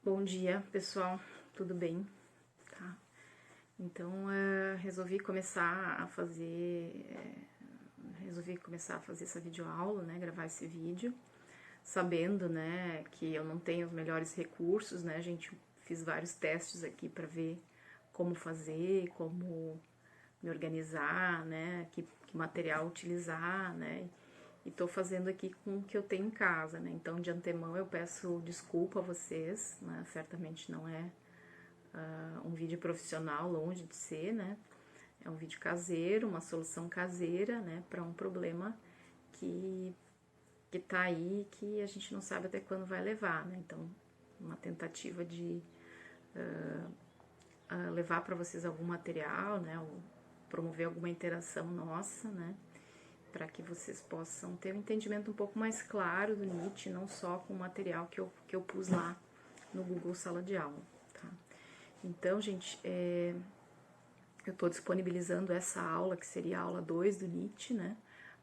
Bom dia, pessoal, tudo bem? Tá. Então, resolvi começar a fazer essa videoaula, né, gravar esse vídeo, sabendo, né, que eu não tenho os melhores recursos, né, gente, fiz vários testes aqui para ver como fazer, como me organizar, né, que material utilizar, né, e tô fazendo aqui com o que eu tenho em casa, né, então de antemão eu peço desculpa a vocês, né, certamente não é um vídeo profissional, longe de ser, né? É um vídeo caseiro, uma solução caseira, né, para um problema que tá aí, que a gente não sabe até quando vai levar, né? Então, uma tentativa de levar para vocês algum material, né, ou promover alguma interação nossa, né, para que vocês possam ter um entendimento um pouco mais claro do Nietzsche, não só com o material que eu pus lá no Google Sala de Aula, tá? Então, gente, eu estou disponibilizando essa aula, que seria a aula 2 do Nietzsche, né,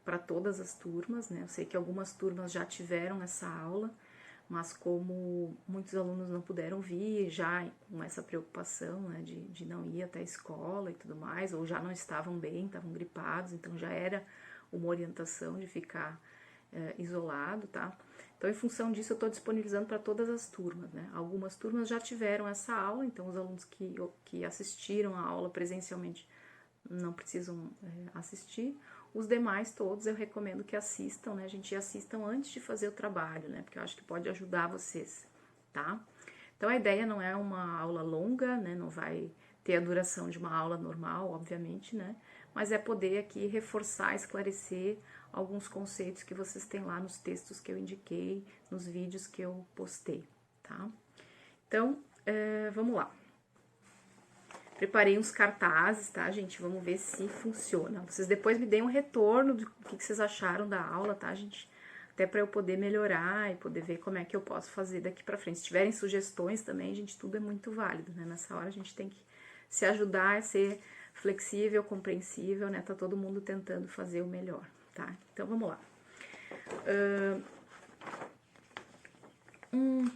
para todas as turmas, né. Eu sei que algumas turmas já tiveram essa aula, mas como muitos alunos não puderam vir, já com essa preocupação, né, de não ir até a escola e tudo mais, ou já não estavam bem, estavam gripados, então já era uma orientação de ficar isolado, tá? Então, em função disso, eu estou disponibilizando para todas as turmas, né? Algumas turmas já tiveram essa aula, então os alunos que assistiram a aula presencialmente não precisam assistir. Os demais todos eu recomendo que assistam, né? A gente assistam antes de fazer o trabalho, né? Porque eu acho que pode ajudar vocês, tá? Então, a ideia não é uma aula longa, né? Não vai ter a duração de uma aula normal, obviamente, né? Mas é poder aqui reforçar, esclarecer alguns conceitos que vocês têm lá nos textos que eu indiquei, nos vídeos que eu postei, tá? Então, vamos lá. Preparei uns cartazes, tá, gente? Vamos ver se funciona. Vocês depois me deem um retorno do que vocês acharam da aula, tá, gente? Até para eu poder melhorar e poder ver como é que eu posso fazer daqui para frente. Se tiverem sugestões também, gente, tudo é muito válido, né? Nessa hora a gente tem que se ajudar a ser flexível, compreensível, né? Tá todo mundo tentando fazer o melhor, tá? Então, vamos lá.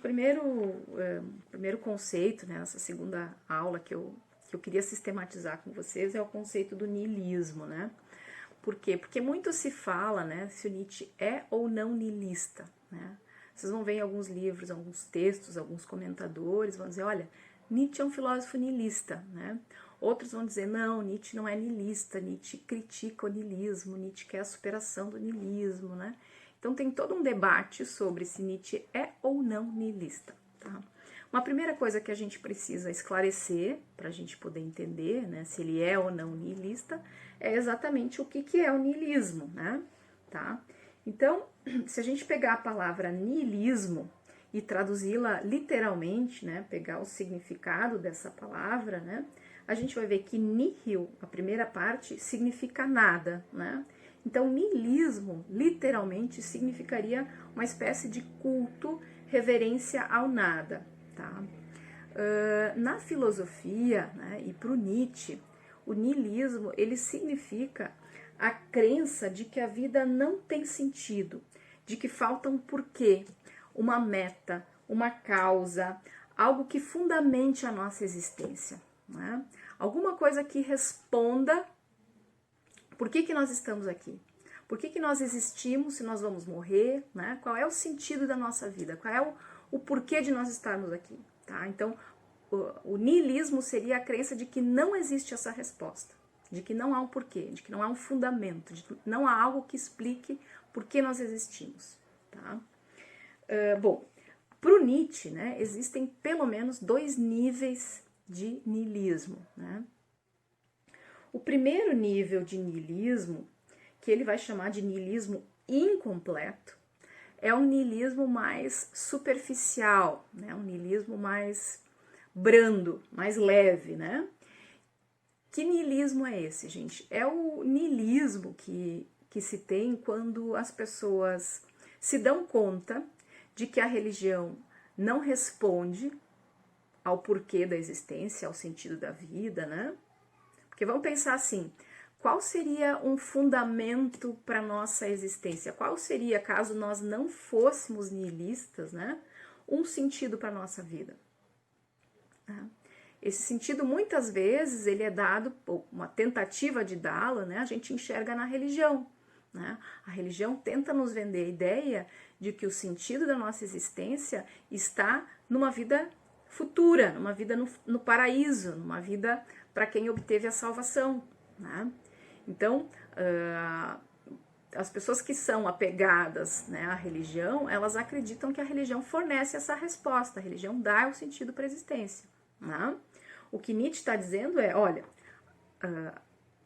Primeiro conceito, né, nessa segunda aula que eu queria sistematizar com vocês é o conceito do niilismo, né? Por quê? Porque muito se fala, né, se o Nietzsche é ou não niilista, né? Vocês vão ver em alguns livros, alguns textos, alguns comentadores vão dizer, olha, Nietzsche é um filósofo niilista, né? Outros vão dizer, não, Nietzsche não é niilista, Nietzsche critica o niilismo, Nietzsche quer a superação do niilismo, né? Então tem todo um debate sobre se Nietzsche é ou não niilista, tá? Uma primeira coisa que a gente precisa esclarecer, para a gente poder entender, né, se ele é ou não niilista, é exatamente o que é o niilismo, né? Tá? Então, se a gente pegar a palavra niilismo e traduzi-la literalmente, né, pegar o significado dessa palavra, né, a gente vai ver que nihil, a primeira parte, significa nada, né? Então, niilismo, literalmente, significaria uma espécie de culto, reverência ao nada, tá? Na filosofia, né, e para o Nietzsche, o niilismo, ele significa a crença de que a vida não tem sentido, de que falta um porquê, uma meta, uma causa, algo que fundamente a nossa existência, né? Alguma coisa que responda por que nós estamos aqui? Por que nós existimos se nós vamos morrer? Né? Qual é o sentido da nossa vida? Qual é o porquê de nós estarmos aqui? Tá? Então, o niilismo seria a crença de que não existe essa resposta, de que não há um porquê, de que não há um fundamento, de que não há algo que explique por que nós existimos. Tá? Bom, para o Nietzsche, né, existem pelo menos 2 níveis de niilismo, né? O primeiro nível de niilismo, que ele vai chamar de niilismo incompleto, é um niilismo mais superficial, né? Um niilismo mais brando, mais leve, né? Que niilismo é esse, gente? É o niilismo que se tem quando as pessoas se dão conta de que a religião não responde ao porquê da existência, ao sentido da vida, né? Porque vamos pensar assim, qual seria um fundamento para a nossa existência? Qual seria, caso nós não fôssemos niilistas, né, um sentido para a nossa vida? né? Esse sentido, muitas vezes, ele é dado, uma tentativa de dá-lo, né? A gente enxerga na religião, né? A religião tenta nos vender a ideia de que o sentido da nossa existência está numa vida futura, numa vida no paraíso, numa vida para quem obteve a salvação, né? Então, as pessoas que são apegadas, né, à religião, elas acreditam que a religião fornece essa resposta, a religião dá o sentido para a existência, né? O que Nietzsche está dizendo é, olha,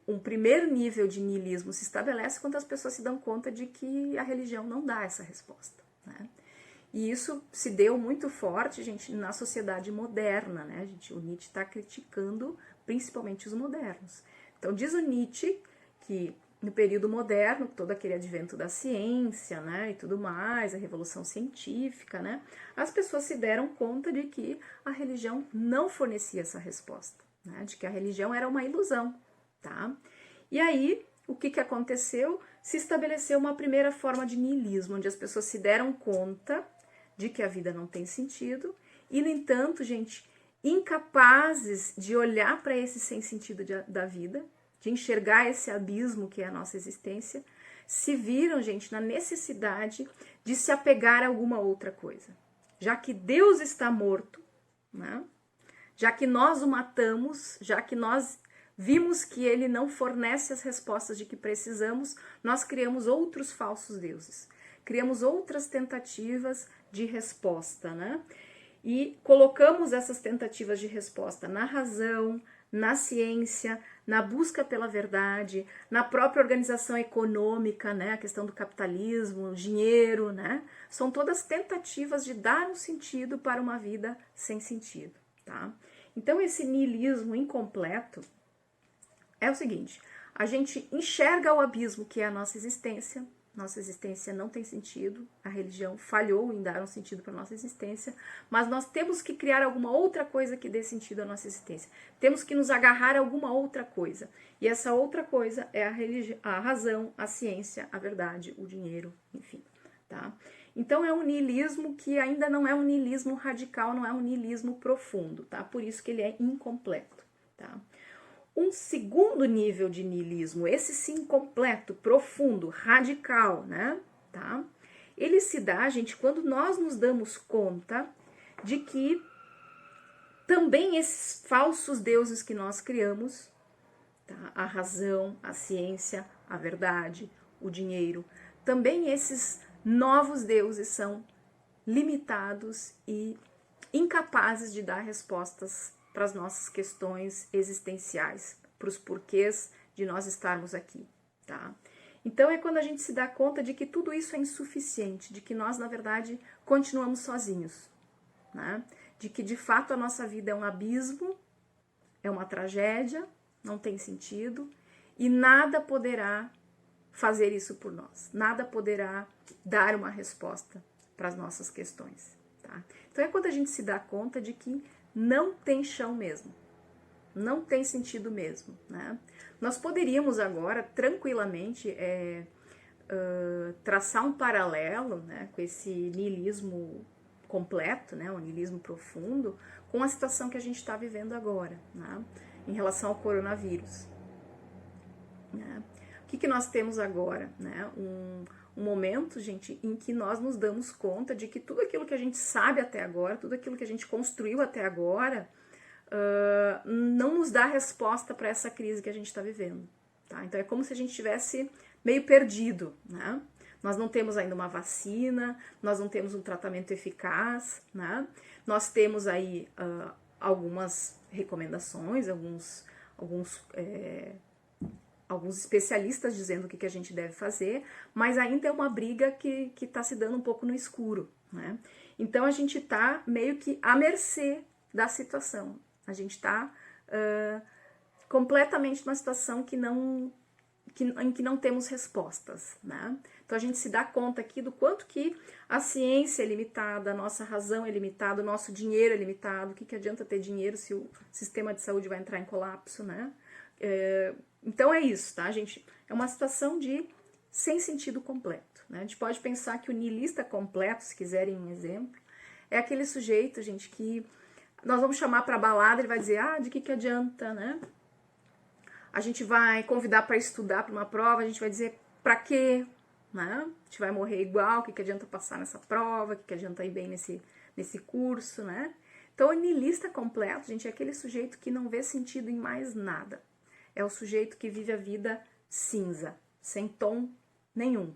um primeiro nível de niilismo se estabelece quando as pessoas se dão conta de que a religião não dá essa resposta, né? E isso se deu muito forte, gente, na sociedade moderna, né? O Nietzsche está criticando principalmente os modernos. Então diz o Nietzsche que no período moderno, todo aquele advento da ciência, né, e tudo mais, a revolução científica, né, as pessoas se deram conta de que a religião não fornecia essa resposta, né, de que a religião era uma ilusão, tá? E aí, o que aconteceu? Se estabeleceu uma primeira forma de niilismo, onde as pessoas se deram conta de que a vida não tem sentido e, no entanto, gente, incapazes de olhar para esse sem sentido da vida, de enxergar esse abismo que é a nossa existência, se viram, gente, na necessidade de se apegar a alguma outra coisa. Já que Deus está morto, né? Já que nós o matamos, já que nós vimos que ele não fornece as respostas de que precisamos, nós criamos outros falsos deuses. Criamos outras tentativas de resposta, né? E colocamos essas tentativas de resposta na razão, na ciência, na busca pela verdade, na própria organização econômica, né, a questão do capitalismo, o dinheiro, né, são todas tentativas de dar um sentido para uma vida sem sentido, tá? Então esse niilismo incompleto é o seguinte, a gente enxerga o abismo que é a nossa existência não tem sentido, a religião falhou em dar um sentido para a nossa existência, mas nós temos que criar alguma outra coisa que dê sentido à nossa existência. Temos que nos agarrar a alguma outra coisa. E essa outra coisa é a razão, a ciência, a verdade, o dinheiro, enfim, tá? Então é um niilismo que ainda não é um niilismo radical, não é um niilismo profundo, tá? Por isso que ele é incompleto, tá? Um segundo nível de niilismo, esse sim completo, profundo, radical, né? Tá? Ele se dá, gente, quando nós nos damos conta de que também esses falsos deuses que nós criamos, tá? A razão, a ciência, a verdade, o dinheiro, também esses novos deuses são limitados e incapazes de dar respostas para as nossas questões existenciais, para os porquês de nós estarmos aqui, tá? Então é quando a gente se dá conta de que tudo isso é insuficiente, de que nós, na verdade, continuamos sozinhos, né? De que, de fato, a nossa vida é um abismo, é uma tragédia, não tem sentido, e nada poderá fazer isso por nós, nada poderá dar uma resposta para as nossas questões, tá? Então é quando a gente se dá conta de que não tem chão mesmo, não tem sentido mesmo, né? Nós poderíamos agora, tranquilamente, traçar um paralelo, né, com esse niilismo completo, né, o niilismo profundo, com a situação que a gente está vivendo agora, né, em relação ao coronavírus. Né? O que nós temos agora? Né? Um momento, gente, em que nós nos damos conta de que tudo aquilo que a gente sabe até agora, tudo aquilo que a gente construiu até agora, não nos dá resposta para essa crise que a gente está vivendo. Tá? Então é como se a gente estivesse meio perdido, né? Nós não temos ainda uma vacina, nós não temos um tratamento eficaz, né? Nós temos aí algumas recomendações, alguns especialistas dizendo o que a gente deve fazer, mas ainda é uma briga que está se dando um pouco no escuro, né? Então a gente está meio que à mercê da situação, a gente está completamente numa situação em que não temos respostas, né? Então a gente se dá conta aqui do quanto que a ciência é limitada, a nossa razão é limitada, o nosso dinheiro é limitado, o que adianta ter dinheiro se o sistema de saúde vai entrar em colapso, né? Então é isso, tá, gente? É uma situação de sem sentido completo, né? A gente pode pensar que o niilista completo, se quiserem um exemplo, é aquele sujeito, gente, que Nós vamos chamar para balada, ele vai dizer, de que adianta, né? A gente vai convidar para estudar para uma prova, a gente vai dizer, para quê? Né? A gente vai morrer igual, o que adianta passar nessa prova, o que adianta ir bem nesse curso, né? Então, o niilista completo, gente, é aquele sujeito que não vê sentido em mais nada. É o sujeito que vive a vida cinza, sem tom nenhum,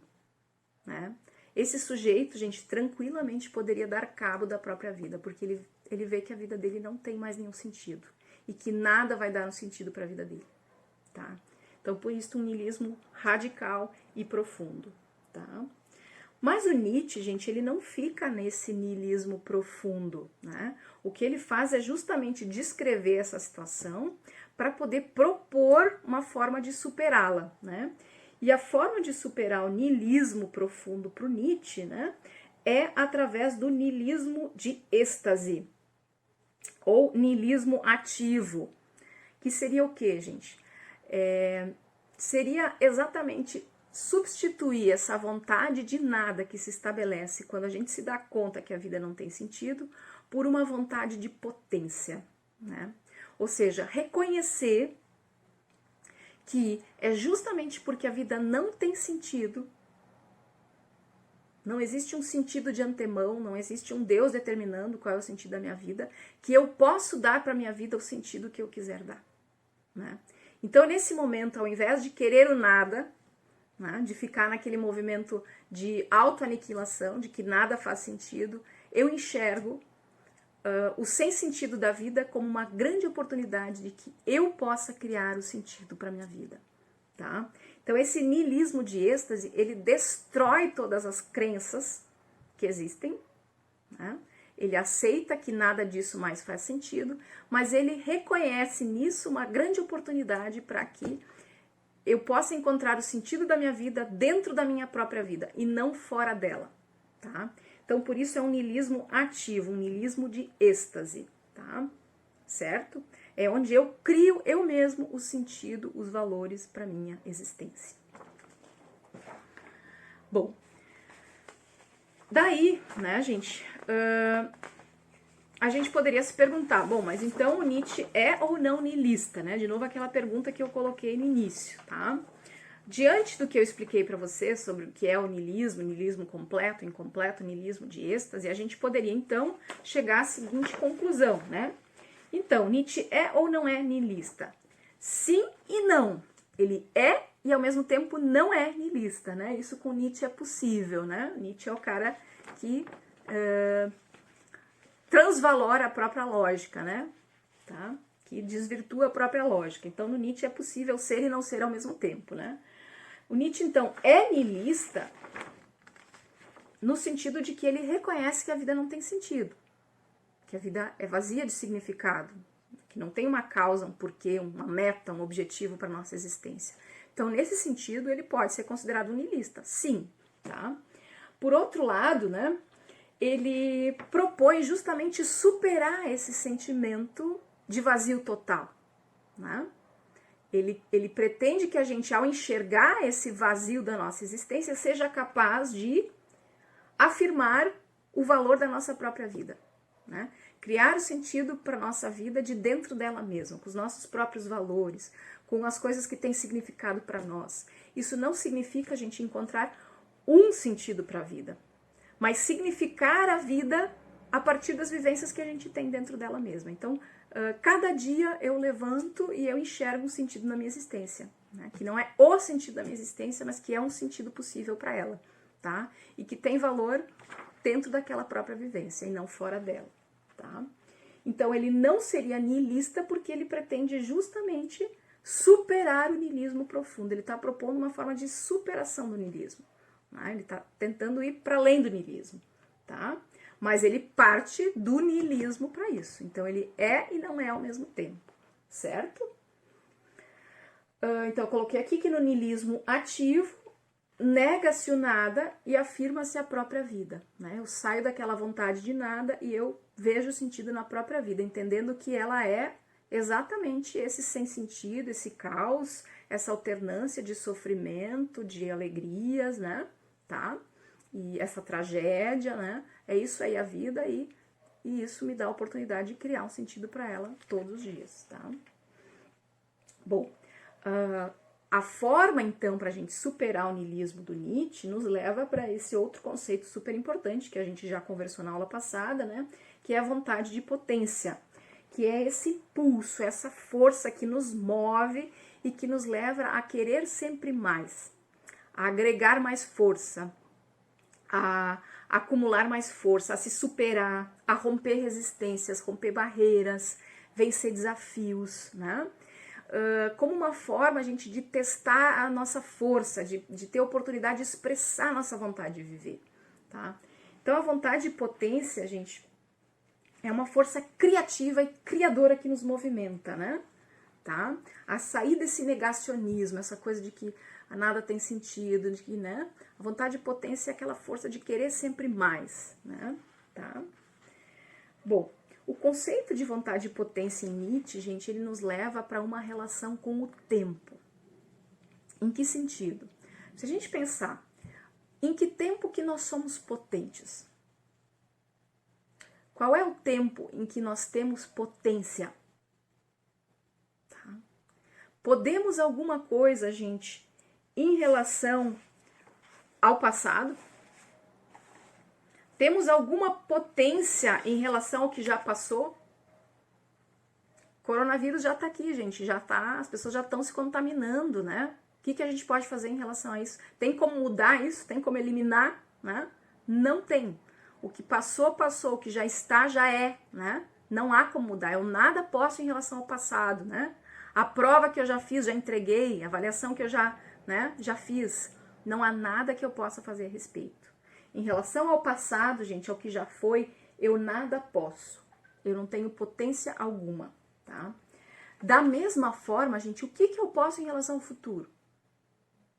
né? Esse sujeito, gente, tranquilamente poderia dar cabo da própria vida, porque ele vê que a vida dele não tem mais nenhum sentido e que nada vai dar um sentido para a vida dele, tá? Então, por isso, um niilismo radical e profundo, tá? Mas o Nietzsche, gente, ele não fica nesse niilismo profundo, né? O que ele faz é justamente descrever essa situação para poder propor uma forma de superá-la, né? E a forma de superar o niilismo profundo para o Nietzsche, né, é através do niilismo de êxtase, ou niilismo ativo, que seria o quê, gente? Seria exatamente substituir essa vontade de nada que se estabelece quando a gente se dá conta que a vida não tem sentido por uma vontade de potência, né? Ou seja, reconhecer que é justamente porque a vida não tem sentido, não existe um sentido de antemão, não existe um Deus determinando qual é o sentido da minha vida, que eu posso dar para a minha vida o sentido que eu quiser dar, né? Então, nesse momento, ao invés de querer o nada, né, de ficar naquele movimento de autoaniquilação, de que nada faz sentido, eu enxergo o sem sentido da vida como uma grande oportunidade de que eu possa criar o sentido para minha vida, tá? Então esse niilismo de êxtase, ele destrói todas as crenças que existem, né? Ele aceita que nada disso mais faz sentido, mas ele reconhece nisso uma grande oportunidade para que eu possa encontrar o sentido da minha vida dentro da minha própria vida e não fora dela, tá? Então, por isso é um niilismo ativo, um niilismo de êxtase, tá? Certo? É onde eu crio eu mesmo o sentido, os valores para minha existência. Bom, daí, né, gente, a gente poderia se perguntar, bom, mas então o Nietzsche é ou não niilista, né? De novo aquela pergunta que eu coloquei no início, tá? Diante do que eu expliquei para vocês sobre o que é o niilismo completo, incompleto, niilismo de êxtase, a gente poderia então chegar à seguinte conclusão, né? Então, Nietzsche é ou não é niilista? Sim e não. Ele é e ao mesmo tempo não é niilista, né? Isso com Nietzsche é possível, né? Nietzsche é o cara que transvalora a própria lógica, né? Tá? Que desvirtua a própria lógica. Então, no Nietzsche é possível ser e não ser ao mesmo tempo, né? O Nietzsche, então, é niilista no sentido de que ele reconhece que a vida não tem sentido, que a vida é vazia de significado, que não tem uma causa, um porquê, uma meta, um objetivo para a nossa existência. Então, nesse sentido, ele pode ser considerado um niilista, sim, tá? Por outro lado, né, ele propõe justamente superar esse sentimento de vazio total, né? Ele pretende que a gente, ao enxergar esse vazio da nossa existência, seja capaz de afirmar o valor da nossa própria vida, né? Criar o sentido para a nossa vida de dentro dela mesma, com os nossos próprios valores, com as coisas que têm significado para nós. Isso não significa a gente encontrar um sentido para a vida, mas significar a vida a partir das vivências que a gente tem dentro dela mesma. Então, cada dia eu levanto e eu enxergo um sentido na minha existência, né? Que não é o sentido da minha existência, mas que é um sentido possível para ela, tá? E que tem valor dentro daquela própria vivência e não fora dela, tá? Então ele não seria niilista porque ele pretende justamente superar o niilismo profundo. Ele está propondo uma forma de superação do niilismo, né? Ele está tentando ir para além do niilismo, tá? Mas ele parte do niilismo para isso. Então, ele é e não é ao mesmo tempo, certo? Então, eu coloquei aqui que no niilismo ativo, nega-se o nada e afirma-se a própria vida, né? Eu saio daquela vontade de nada e eu vejo sentido na própria vida, entendendo que ela é exatamente esse sem sentido, esse caos, essa alternância de sofrimento, de alegrias, né? Tá? E essa tragédia, né? É isso aí a vida e e isso me dá a oportunidade de criar um sentido para ela todos os dias, tá? Bom, a forma, então, para a gente superar o niilismo do Nietzsche nos leva para esse outro conceito super importante que a gente já conversou na aula passada, né? Que é a vontade de potência, que é esse impulso, essa força que nos move e que nos leva a querer sempre mais, a agregar mais força, a acumular mais força, a se superar, a romper resistências, romper barreiras, vencer desafios, né? Como uma forma, a gente, de testar a nossa força, de ter oportunidade de expressar a nossa vontade de viver, tá? Então, a vontade de potência, gente, é uma força criativa e criadora que nos movimenta, né? Tá? A sair desse negacionismo, essa coisa de que nada tem sentido, de que, né? A vontade de potência é aquela força de querer sempre mais, né? Tá? Bom, o conceito de vontade de potência em Nietzsche, gente, ele nos leva para uma relação com o tempo. Em que sentido? Se a gente pensar, em que tempo que nós somos potentes? Qual é o tempo em que nós temos potência? Tá? Podemos alguma coisa, gente, em relação ao passado? Temos alguma potência em relação ao que já passou? Coronavírus já tá aqui, gente, já tá, as pessoas já estão se contaminando, né? O que a gente pode fazer em relação a isso? Tem como mudar isso? Tem como eliminar, né? Não tem. O que passou, passou. O que já está, já é, né? Não há como mudar. Eu nada posso em relação ao passado, né? A prova que eu já fiz, já entreguei, a avaliação que eu já, né, já fiz. Não há nada que eu possa fazer a respeito. Em relação ao passado, gente, ao que já foi, eu nada posso. Eu não tenho potência alguma, tá? Da mesma forma, gente, o que eu posso em relação ao futuro?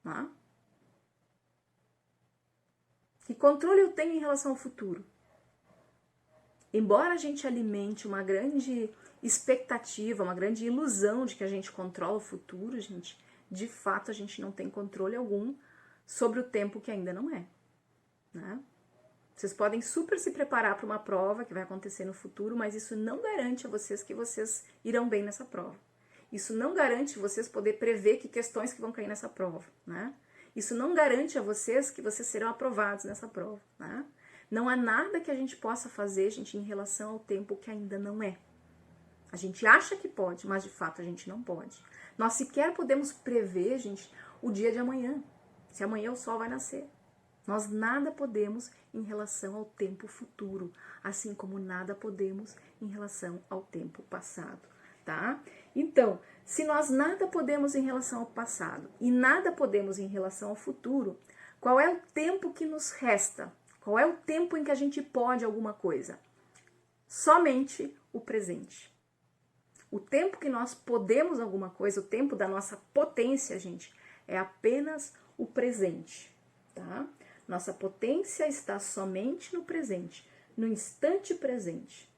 Tá? Que controle eu tenho em relação ao futuro? Embora a gente alimente uma grande expectativa, uma grande ilusão de que a gente controla o futuro, gente, de fato a gente não tem controle algum sobre o tempo que ainda não é, né? Vocês podem super se preparar para uma prova que vai acontecer no futuro, mas isso não garante a vocês que vocês irão bem nessa prova. Isso não garante vocês poder prever que questões que vão cair nessa prova, né? Isso não garante a vocês que vocês serão aprovados nessa prova, né? Não há nada que a gente possa fazer, gente, em relação ao tempo que ainda não é. A gente acha que pode, mas de fato a gente não pode. Nós sequer podemos prever, gente, o dia de amanhã. Se amanhã o sol vai nascer. Nós nada podemos em relação ao tempo futuro, assim como nada podemos em relação ao tempo passado, tá? Então, se nós nada podemos em relação ao passado e nada podemos em relação ao futuro, qual é o tempo que nos resta? Qual é o tempo em que a gente pode alguma coisa? Somente o presente. O tempo que nós podemos alguma coisa, o tempo da nossa potência, gente, é apenas o presente, tá? Nossa potência está somente no presente, no instante presente.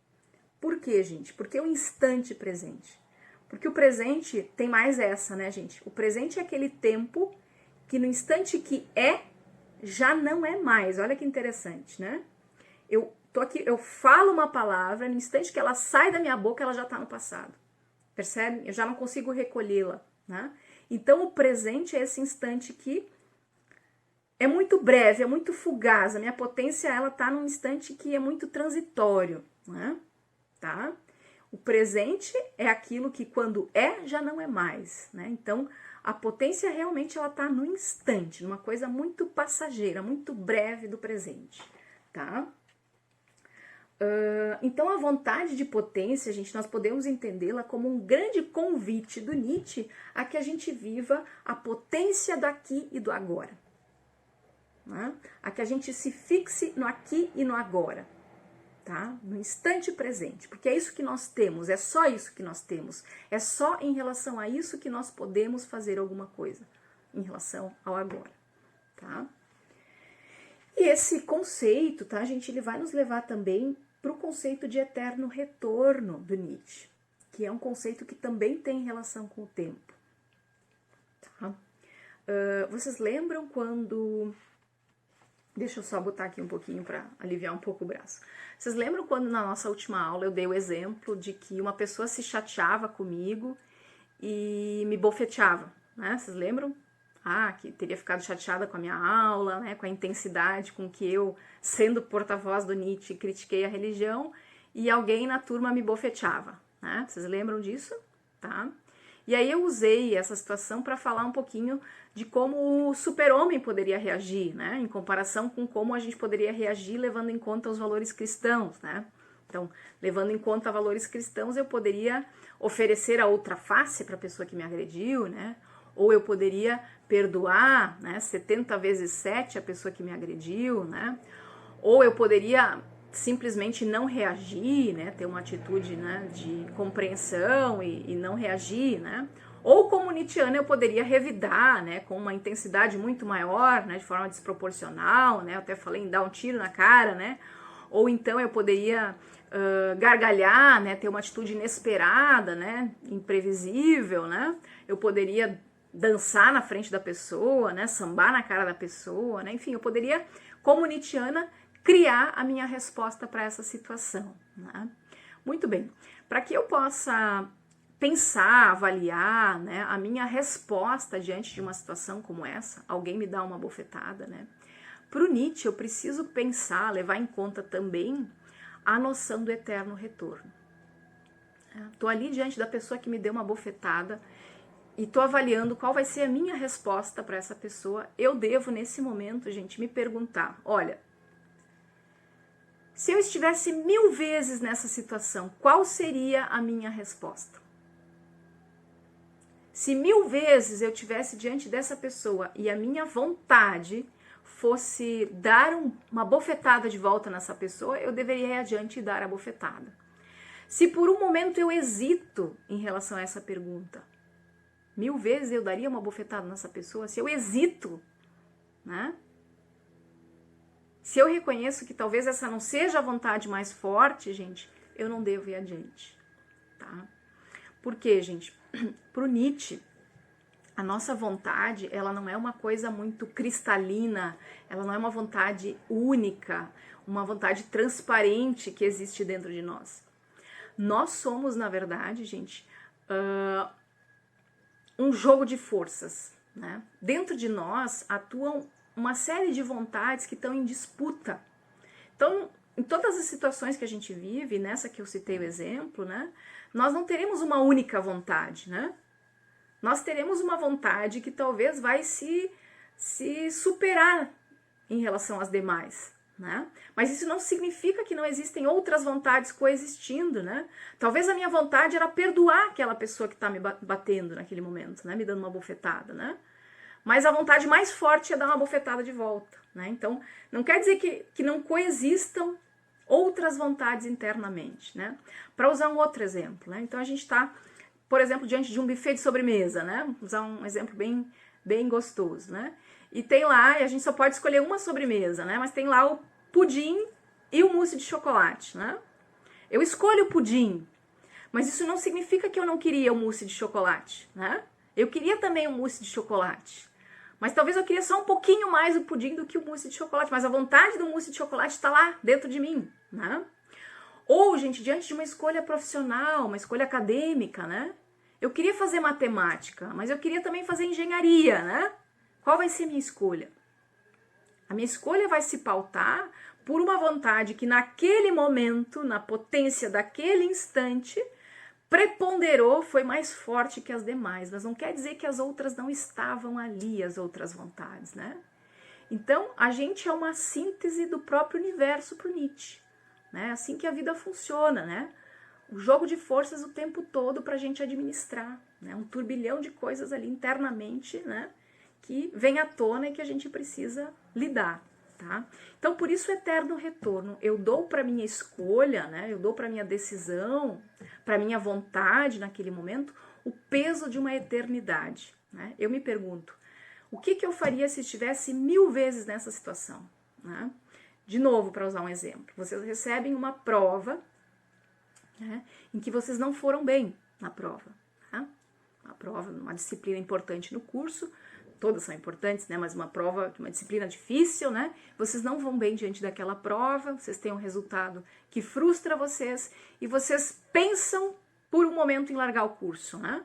Por quê, gente? Porque o instante presente. Porque o presente tem mais essa, né, gente? O presente é aquele tempo que no instante que é, já não é mais. Olha que interessante, né? Eu tô aqui, eu falo uma palavra, no instante que ela sai da minha boca, ela já tá no passado. Percebe? Eu já não consigo recolhê-la, né? Então, o presente é esse instante que é muito breve, é muito fugaz. A minha potência, ela tá num instante que é muito transitório, né? Tá? O presente é aquilo que quando é, já não é mais, né? Então, a potência realmente, ela tá no instante, numa coisa muito passageira, muito breve do presente, tá? Então, a vontade de potência, gente, nós podemos entendê-la como um grande convite do Nietzsche a que a gente viva a potência do aqui e do agora. Né? A que a gente se fixe no aqui e no agora, tá? No instante presente, porque é isso que nós temos, é só isso que nós temos, é só em relação a isso que nós podemos fazer alguma coisa, em relação ao agora, tá? E esse conceito, tá, gente, ele vai nos levar também para o conceito de eterno retorno do Nietzsche, que é um conceito que também tem relação com o tempo, tá? Vocês lembram quando Deixa eu só botar aqui um pouquinho para aliviar um pouco o braço. Vocês lembram quando na nossa última aula eu dei o exemplo de que uma pessoa se chateava comigo e me bofeteava, né? Vocês lembram? Ah, que teria ficado chateada com a minha aula, né? Com a intensidade com que eu, sendo porta-voz do Nietzsche, critiquei a religião e alguém na turma me bofeteava, né? Vocês lembram disso? Tá? E aí eu usei essa situação para falar um pouquinho de como o super-homem poderia reagir, né? Em comparação com como a gente poderia reagir levando em conta os valores cristãos, né? Então, levando em conta valores cristãos, eu poderia oferecer a outra face para a pessoa que me agrediu, né? Ou eu poderia perdoar, né? 70 vezes 7 a pessoa que me agrediu, né? Ou eu poderia simplesmente não reagir, né? Ter uma atitude, né, de compreensão e não reagir, né? Ou como Nietzscheana eu poderia revidar, né, com uma intensidade muito maior, né, de forma desproporcional, né? Eu até falei em dar um tiro na cara, né? Ou então eu poderia gargalhar, né, ter uma atitude inesperada, né, imprevisível, né? Eu poderia dançar na frente da pessoa, né, sambar na cara da pessoa, né? Enfim, eu poderia, como Nietzscheana, criar a minha resposta para essa situação, né? Muito bem, para que eu possa pensar, avaliar, né, a minha resposta diante de uma situação como essa, alguém me dá uma bofetada, né? Para o Nietzsche eu preciso pensar, levar em conta também a noção do eterno retorno. Estou ali diante da pessoa que me deu uma bofetada e estou avaliando qual vai ser a minha resposta para essa pessoa. Eu devo, nesse momento, gente, me perguntar, olha, se eu estivesse 1000 vezes nessa situação, qual seria a minha resposta? Se 1000 vezes eu estivesse diante dessa pessoa e a minha vontade fosse dar uma bofetada de volta nessa pessoa, eu deveria ir adiante e dar a bofetada. Se por um momento eu hesito em relação a essa pergunta, 1000 vezes eu daria uma bofetada nessa pessoa? Se eu hesito, né? Se eu reconheço que talvez essa não seja a vontade mais forte, gente, eu não devo ir adiante, tá? Por quê, gente? Pro Nietzsche, a nossa vontade, ela não é uma coisa muito cristalina, ela não é uma vontade única, uma vontade transparente que existe dentro de nós. Nós somos, na verdade, gente, um jogo de forças, né? Dentro de nós atuam uma série de vontades que estão em disputa. Então, em todas as situações que a gente vive, nessa que eu citei o exemplo, né? Nós não teremos uma única vontade, né? Nós teremos uma vontade que talvez vai se superar em relação às demais, né? Mas isso não significa que não existem outras vontades coexistindo, né? Talvez a minha vontade era perdoar aquela pessoa que está me batendo naquele momento, né? Me dando uma bofetada, né? Mas a vontade mais forte é dar uma bofetada de volta, né? Então, não quer dizer que não coexistam outras vontades internamente, né? Para usar um outro exemplo, né? Então, a gente está, por exemplo, diante de um buffet de sobremesa, né? Vou usar um exemplo bem gostoso, né? E tem lá, e a gente só pode escolher uma sobremesa, né? Mas tem lá o pudim e o mousse de chocolate, né? Eu escolho o pudim, mas isso não significa que eu não queria o mousse de chocolate, né? Eu queria também o mousse de chocolate. Mas talvez eu queria só um pouquinho mais o pudim do que o mousse de chocolate. Mas a vontade do mousse de chocolate está lá dentro de mim, né? Ou, gente, diante de uma escolha profissional, uma escolha acadêmica, né? Eu queria fazer matemática, mas eu queria também fazer engenharia, né? Qual vai ser a minha escolha? A minha escolha vai se pautar por uma vontade que naquele momento, na potência daquele instante, preponderou, foi mais forte que as demais, mas não quer dizer que as outras não estavam ali, as outras vontades, né? Então, a gente é uma síntese do próprio universo para o Nietzsche, né? Assim que a vida funciona, né? O jogo de forças o tempo todo para a gente administrar, né? Um turbilhão de coisas ali internamente, né? Que vem à tona e que a gente precisa lidar. Tá? Então, por isso o eterno retorno, eu dou para minha escolha, né? Eu dou para minha decisão, para minha vontade naquele momento, o peso de uma eternidade, né? Eu me pergunto, o que eu faria se estivesse 1000 vezes nessa situação, né? De novo, para usar um exemplo, vocês recebem uma prova, né, em que vocês não foram bem na prova, tá? Uma prova, uma disciplina importante no curso, todas são importantes, né? Mas uma prova, uma disciplina difícil, né? Vocês não vão bem diante daquela prova, vocês têm um resultado que frustra vocês e vocês pensam por um momento em largar o curso, né?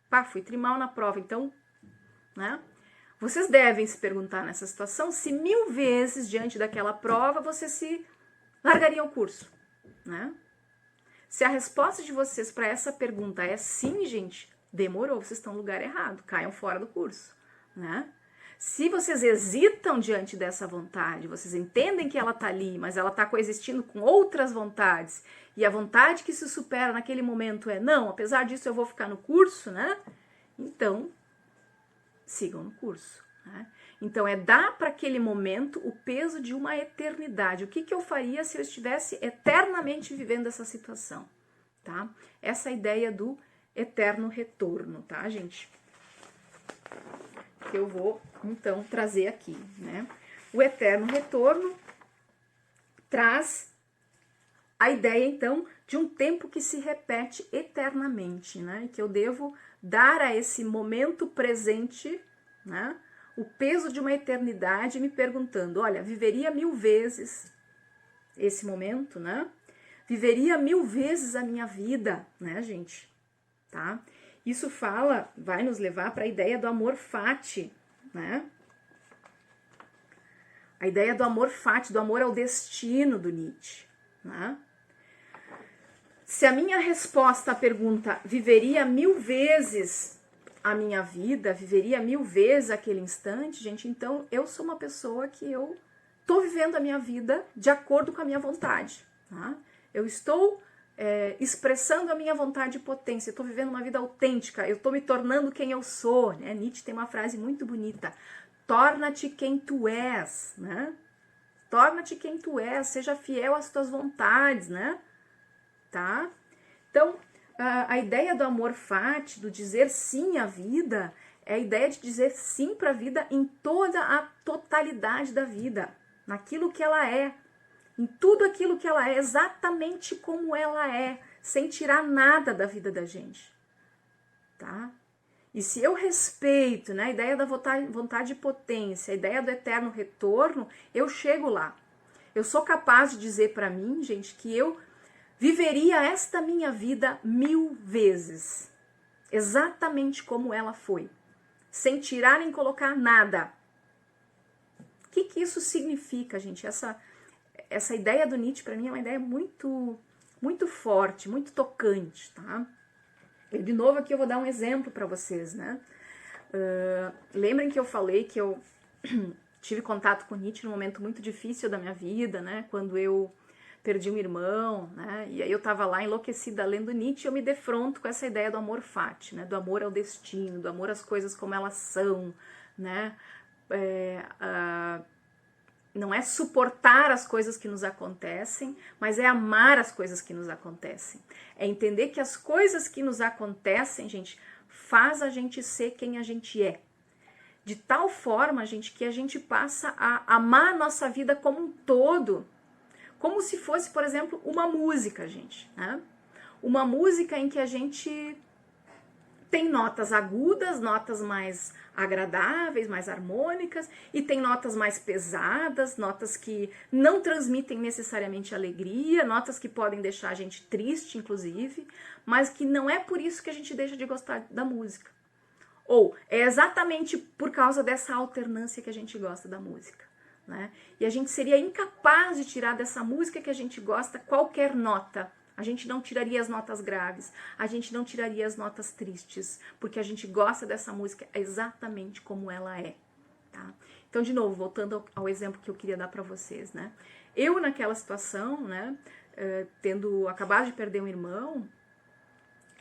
Pá, fui trimal na prova, então, né? Vocês devem se perguntar nessa situação se 1000 vezes diante daquela prova vocês se largariam o curso, né? Se a resposta de vocês para essa pergunta é sim, gente, demorou, vocês estão no lugar errado, caiam fora do curso, né? Se vocês hesitam diante dessa vontade, vocês entendem que ela tá ali, mas ela tá coexistindo com outras vontades, e a vontade que se supera naquele momento é, não, apesar disso eu vou ficar no curso, né? Então, sigam no curso, né? Então, é dar para aquele momento o peso de uma eternidade. O que eu faria se eu estivesse eternamente vivendo essa situação, tá? Essa é a ideia do eterno retorno, tá, gente? Que eu vou, então, trazer aqui, né? O eterno retorno traz a ideia, então, de um tempo que se repete eternamente, né? E que eu devo dar a esse momento presente, né? O peso de uma eternidade, me perguntando, olha, viveria 1000 vezes esse momento, né? Viveria 1000 vezes a minha vida, né, gente? Tá? Isso vai nos levar para a ideia do amor fati, né? A ideia do amor fati, do amor ao destino do Nietzsche, né? Se a minha resposta à pergunta viveria 1000 vezes a minha vida, viveria 1000 vezes aquele instante, gente, então eu sou uma pessoa que eu tô vivendo a minha vida de acordo com a minha vontade, tá? Eu estou expressando a minha vontade e potência, eu tô vivendo uma vida autêntica, eu tô me tornando quem eu sou, né? Nietzsche tem uma frase muito bonita, torna-te quem tu és, né? Torna-te quem tu és, seja fiel às tuas vontades, né? Tá? Então, a ideia do amor fati, do dizer sim à vida, é a ideia de dizer sim para a vida em toda a totalidade da vida, naquilo que ela é, em tudo aquilo que ela é, exatamente como ela é, sem tirar nada da vida da gente, tá? E se eu respeito, né, a ideia da vontade e potência, a ideia do eterno retorno, eu chego lá. Eu sou capaz de dizer para mim, gente, que eu viveria esta minha vida 1000 vezes, exatamente como ela foi, sem tirar nem colocar nada. O que isso significa, gente? Essa ideia do Nietzsche, para mim, é uma ideia muito, muito forte, muito tocante, tá? E, de novo, aqui eu vou dar um exemplo para vocês, né? Lembrem que eu falei que eu tive contato com Nietzsche num momento muito difícil da minha vida, né? Quando eu perdi um irmão, né? E aí eu tava lá enlouquecida lendo Nietzsche e eu me defronto com essa ideia do amor fati, né? Do amor ao destino, do amor às coisas como elas são, né? Não é suportar as coisas que nos acontecem, mas é amar as coisas que nos acontecem. É entender que as coisas que nos acontecem, gente, faz a gente ser quem a gente é. De tal forma, gente, que a gente passa a amar a nossa vida como um todo, como se fosse, por exemplo, uma música, gente, né? Uma música em que a gente tem notas agudas, notas mais agradáveis, mais harmônicas, e tem notas mais pesadas, notas que não transmitem necessariamente alegria, notas que podem deixar a gente triste, inclusive, mas que não é por isso que a gente deixa de gostar da música. Ou é exatamente por causa dessa alternância que a gente gosta da música, né? E a gente seria incapaz de tirar dessa música que a gente gosta qualquer nota. A gente não tiraria as notas graves, a gente não tiraria as notas tristes, porque a gente gosta dessa música exatamente como ela é, tá? Então, de novo, voltando ao exemplo que eu queria dar para vocês, né? Eu, naquela situação, né, tendo acabado de perder um irmão,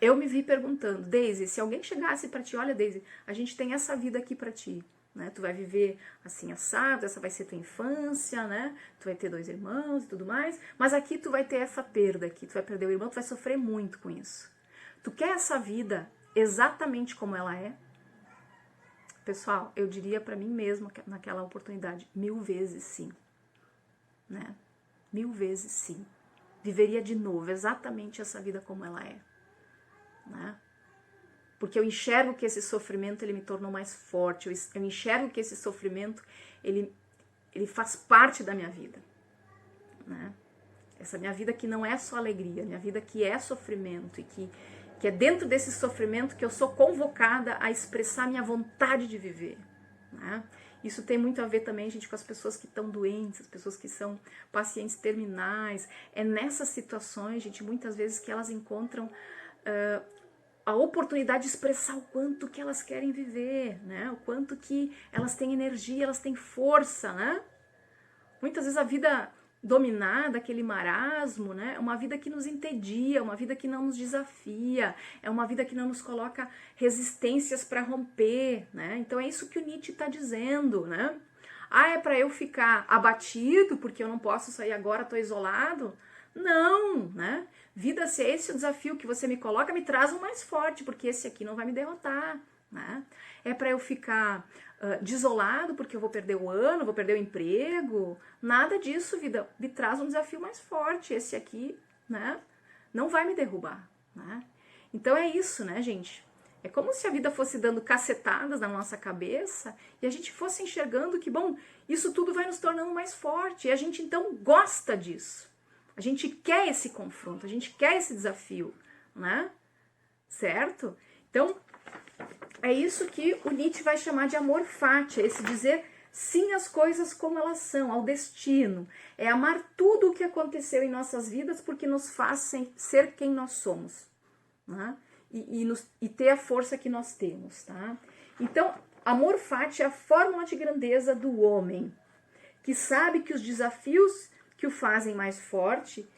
eu me vi perguntando, Daisy, se alguém chegasse para ti, olha, Daisy, a gente tem essa vida aqui para ti, né? Tu vai viver assim assado, essa vai ser tua infância, né? Tu vai ter 2 irmãos e tudo mais, mas aqui tu vai ter essa perda aqui, tu vai perder o irmão, tu vai sofrer muito com isso. Tu quer essa vida exatamente como ela é? Pessoal, eu diria para mim mesma naquela oportunidade, 1000 vezes sim, né? 1000 vezes sim. Viveria de novo exatamente essa vida como ela é, né? Porque eu enxergo que esse sofrimento, ele me tornou mais forte, eu enxergo que esse sofrimento, ele faz parte da minha vida, né? Essa minha vida que não é só alegria, minha vida que é sofrimento, e que é dentro desse sofrimento que eu sou convocada a expressar minha vontade de viver, né? Isso tem muito a ver também, gente, com as pessoas que estão doentes, as pessoas que são pacientes terminais. É nessas situações, gente, muitas vezes que elas encontram a oportunidade de expressar o quanto que elas querem viver, né? O quanto que elas têm energia, elas têm força, né? Muitas vezes a vida dominada, aquele marasmo, né? É uma vida que nos entedia, uma vida que não nos desafia, é uma vida que não nos coloca resistências para romper, né? Então é isso que o Nietzsche está dizendo, né? Ah, é para eu ficar abatido porque eu não posso sair agora, estou isolado? Não, né? Vida, se é esse o desafio que você me coloca, me traz um mais forte, porque esse aqui não vai me derrotar, né? É para eu ficar desolado porque eu vou perder o ano, vou perder o emprego? Nada disso, vida. Me traz um desafio mais forte. Esse aqui, né, não vai me derrubar, né? Então é isso, né, gente? É como se a vida fosse dando cacetadas na nossa cabeça e a gente fosse enxergando que, bom, isso tudo vai nos tornando mais forte. E a gente, então, gosta disso. A gente quer esse confronto, a gente quer esse desafio, né? Certo? Então, é isso que o Nietzsche vai chamar de amor fati, é esse dizer sim às coisas como elas são, ao destino. É amar tudo o que aconteceu em nossas vidas porque nos faz ser quem nós somos, né? E ter a força que nós temos, tá? Então, amor fati é a fórmula de grandeza do homem, que sabe que os desafios que o fazem mais forte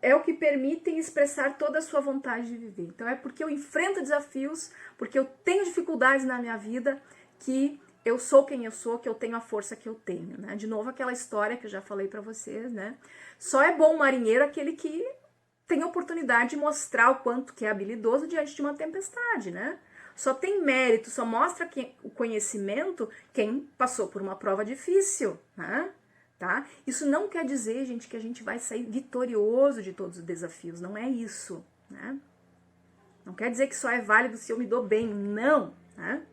é o que permitem expressar toda a sua vontade de viver. Então é porque eu enfrento desafios, porque eu tenho dificuldades na minha vida, que eu sou quem eu sou, que eu tenho a força que eu tenho, né? De novo aquela história que eu já falei para vocês, né? Só é bom marinheiro aquele que tem a oportunidade de mostrar o quanto que é habilidoso diante de uma tempestade, né? Só tem mérito, só mostra o conhecimento quem passou por uma prova difícil, né? Tá? Isso não quer dizer, gente, que a gente vai sair vitorioso de todos os desafios, não é isso, né? Não quer dizer que só é válido se eu me dou bem, não, né?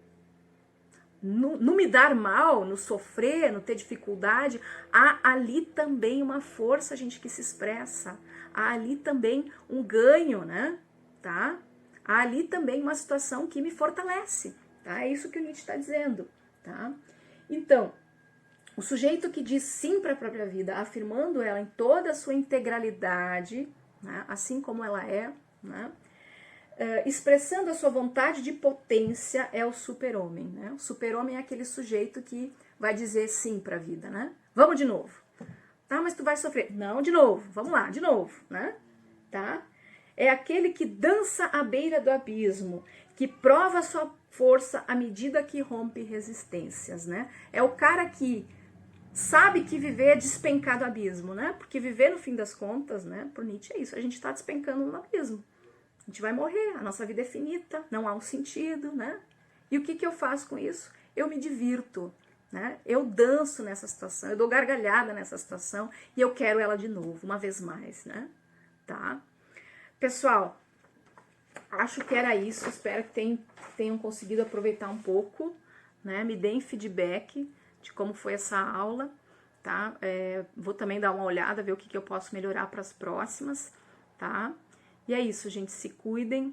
No me dar mal, no sofrer, no ter dificuldade, há ali também uma força, gente, que se expressa, há ali também um ganho, né? Tá? Há ali também uma situação que me fortalece, tá? É isso que o Nietzsche está dizendo, tá? Então, o sujeito que diz sim para a própria vida, afirmando ela em toda a sua integralidade, né, assim como ela é, né, expressando a sua vontade de potência, é o super-homem. Né? O super-homem é aquele sujeito que vai dizer sim para a vida. Né? Vamos de novo. Tá, mas tu vai sofrer. Não, de novo. Vamos lá, de novo. Né? Tá? É aquele que dança à beira do abismo, que prova a sua força à medida que rompe resistências. Né? É o cara que sabe que viver é despencar do abismo, né? Porque viver, no fim das contas, né, por Nietzsche é isso, a gente está despencando no abismo. A gente vai morrer, a nossa vida é finita, não há um sentido, né? E o que eu faço com isso? Eu me divirto, né? Eu danço nessa situação, eu dou gargalhada nessa situação e eu quero ela de novo, uma vez mais, né? Tá? Pessoal, acho que era isso, espero que tenham conseguido aproveitar um pouco, né? Me deem feedback de como foi essa aula, tá? Vou também dar uma olhada, ver o que eu posso melhorar para as próximas, tá? E é isso, gente, se cuidem.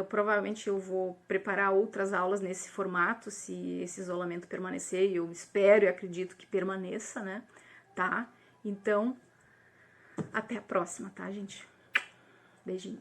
Provavelmente eu vou preparar outras aulas nesse formato, se esse isolamento permanecer, e eu espero e acredito que permaneça, né? Tá? Então, até a próxima, tá, gente? Beijinho.